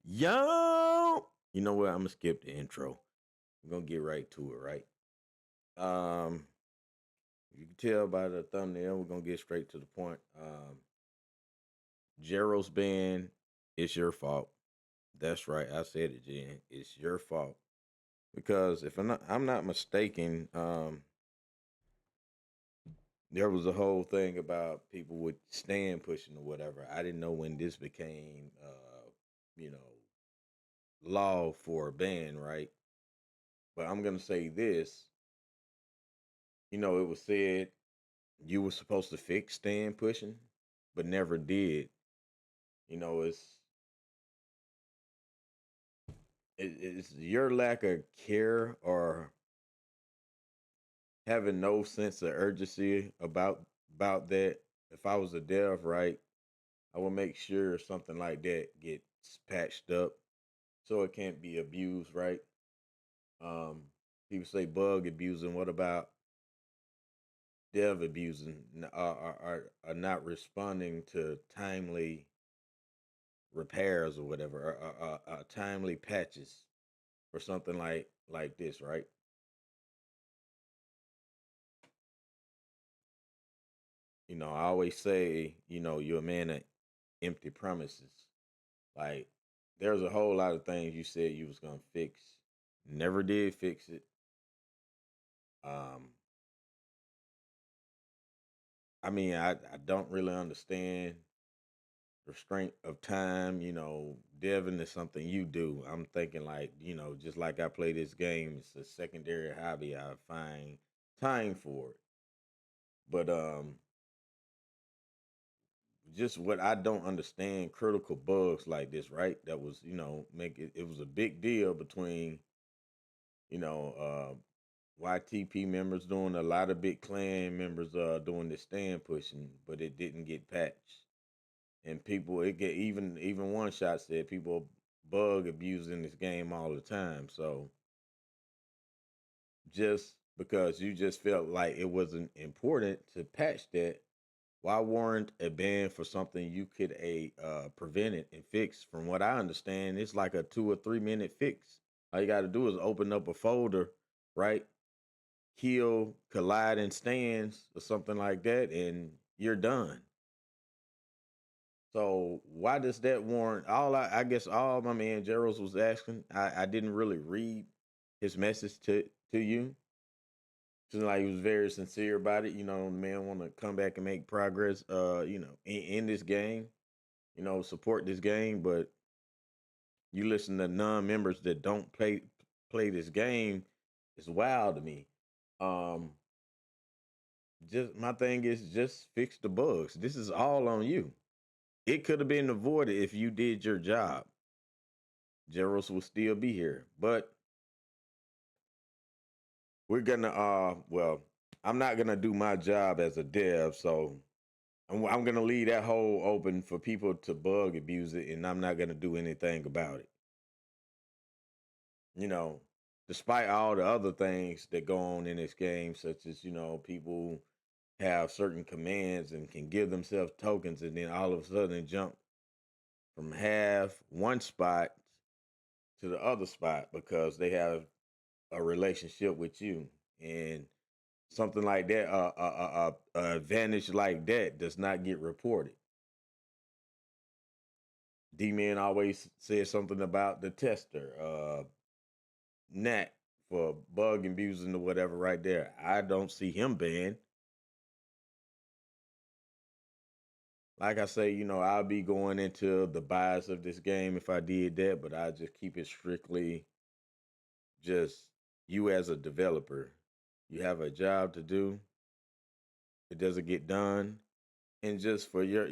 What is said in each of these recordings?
Yo, you know what? I'm gonna skip the intro. We're gonna get right to it, right? Um, you can tell by the thumbnail, we're gonna get straight to the point. Gerald's band, it's your fault. That's right, I said it, Jen. It's your fault because if I'm not mistaken, there was a whole thing about people with stand pushing or whatever. I didn't know when this became, you know, law for a band, right? But I'm gonna say this. It was said you were supposed to fix stand pushing, but never did. It's it's your lack of care or having no sense of urgency about that. If I was a dev, right, I would make sure something like that gets patched up so it can't be abused, right? Um, People say bug abusing. What about dev abusing? Are not responding to timely repairs or whatever, or timely patches or something like this, right? I always say, you're a man of empty promises. Like there's a whole lot of things you said you was gonna fix, never did fix it. Um, I don't really understand restraint of time. Devin is something you do. I'm thinking like, just like I play this game, it's a secondary hobby. I find time for it. But just what I don't understand, critical bugs like this, right? That was, make it was a big deal between, you know, YTP members doing a lot of big clan members doing the stand pushing, but it didn't get patched. And people it get even one shot said people bug abusing this game all the time. So just because you just felt like it wasn't important to patch that, why warrant a ban for something you could prevent it and fix? From what I understand, it's like a 2 or 3 minute fix. All you got to do is open up a folder, right? Heal colliding stands or something like that, and you're done. So why does that warrant I guess all my man Gerald was asking? I didn't really read his message to you. Seems like he was very sincere about it. The man want to come back and make progress. In this game, support this game. But you listen to non-members that don't play this game, it's wild to me. Um, just my thing is just fix the bugs. This is all on you. It could have been avoided if you did your job. Jeros will still be here, but we're gonna well, I'm not gonna do my job as a dev, so I'm gonna leave that hole open for people to bug abuse it, and I'm not gonna do anything about it. You know, Despite all the other things that go on in this game, such as people have certain commands and can give themselves tokens, and then all of a sudden jump from half one spot to the other spot because they have a relationship with you, and something like that, advantage like that does not get reported. D-Man always says something about the tester, Nat, for bug abusing or whatever right there. I don't see him banned. Like I say, I'll be going into the bias of this game if I did that, but I just keep it strictly just you as a developer. You have a job to do. It doesn't get done. And just for your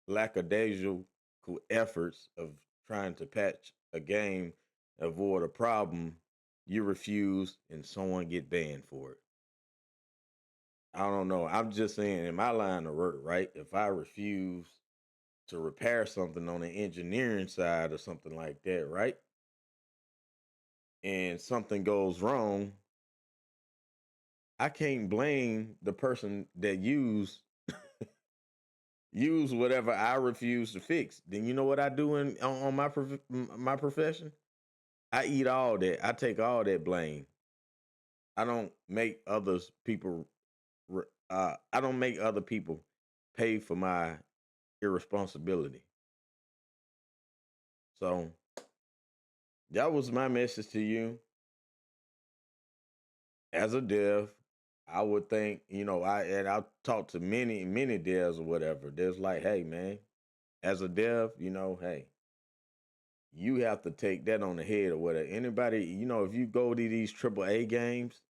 lackadaisical efforts of trying to patch a game, avoid a problem, you refuse and someone get banned for it. I don't know. I'm just saying in my line of work, right? If I refuse to repair something on the engineering side or something like that, right? And something goes wrong, I can't blame the person that used use whatever I refuse to fix. Then you know what I do on my profession? I eat all that. I take all that blame. I don't make others people. I don't make other people pay for my irresponsibility. So that was my message to you as a dev. I would think, I talk to many devs or whatever. There's like, hey man, as a dev, hey, you have to take that on the head or whatever. Anybody, if you go to these AAA games,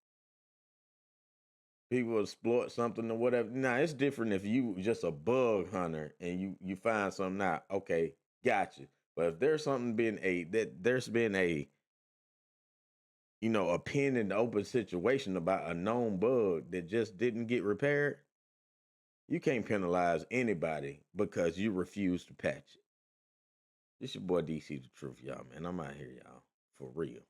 people exploit something or whatever. Now it's different if you just a bug hunter and you find something out. Okay, gotcha. But if there's something there's been a a pin in the open situation about a known bug that just didn't get repaired, you can't penalize anybody because you refuse to patch it. This your boy DC the Truth, y'all, man. I'm out here, y'all, for real.